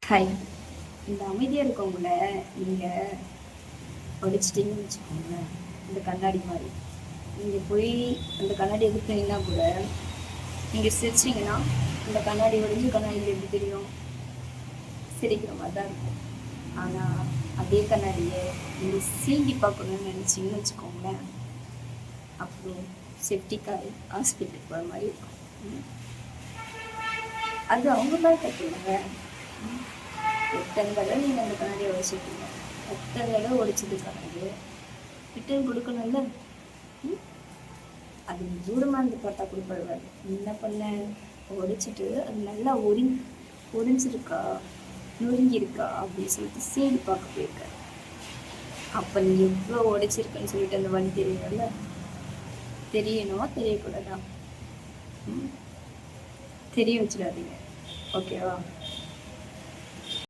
Hi. இந்த அமைதியாக இருக்கவங்கள நீங்கள் படிச்சிட்டிங்கன்னு வச்சுக்கோங்களேன். இந்த கண்ணாடி மாதிரி நீங்கள் போய் அந்த கண்ணாடி எதிர்த்தீங்கன்னா கூட நீங்கள் சிரிச்சிங்கன்னா இந்த கண்ணாடி உடைஞ்சு கண்ணாடியில் எப்படி தெரியும்? சிரிக்கிற மாதிரி தான் இருக்கும். ஆனால் அதே கண்ணாடியை நீங்கள் சீண்டி பார்க்கணுன்னு நினச்சிங்கன்னு வச்சுக்கோங்களேன், அப்புறம் செப்டிக்காக ஹாஸ்பிட்டலுக்கு போகிற மாதிரி இருக்கும். அது அவங்க தான் கற்றுவாங்க. எத்தனை தடவை நீங்கள் அந்த கண்ணாடியை உடைச்சிருக்கீங்க, எத்தனை தடவை உடைச்சதுக்கானது ரிட்டர்ன் கொடுக்கணும்ல. அது தூரமாக இருந்து பார்த்தா கொடுப்பாரு. என்ன பண்ண, உடைச்சிட்டு அது நல்லா ஒடிஞ்சிருக்கா நொறுங்கியிருக்கா அப்படின்னு சொல்லிட்டு சீடி பார்க்க போயிருக்காரு. அப்போ நீ எவ்வளோ உடைச்சிருக்குன்னு சொல்லிட்டு அந்த வழி தெரியணும்ல. தெரியணுமா தெரியக்கூடாதா? தெரிய வச்சிடாதீங்க, ஓகேவா?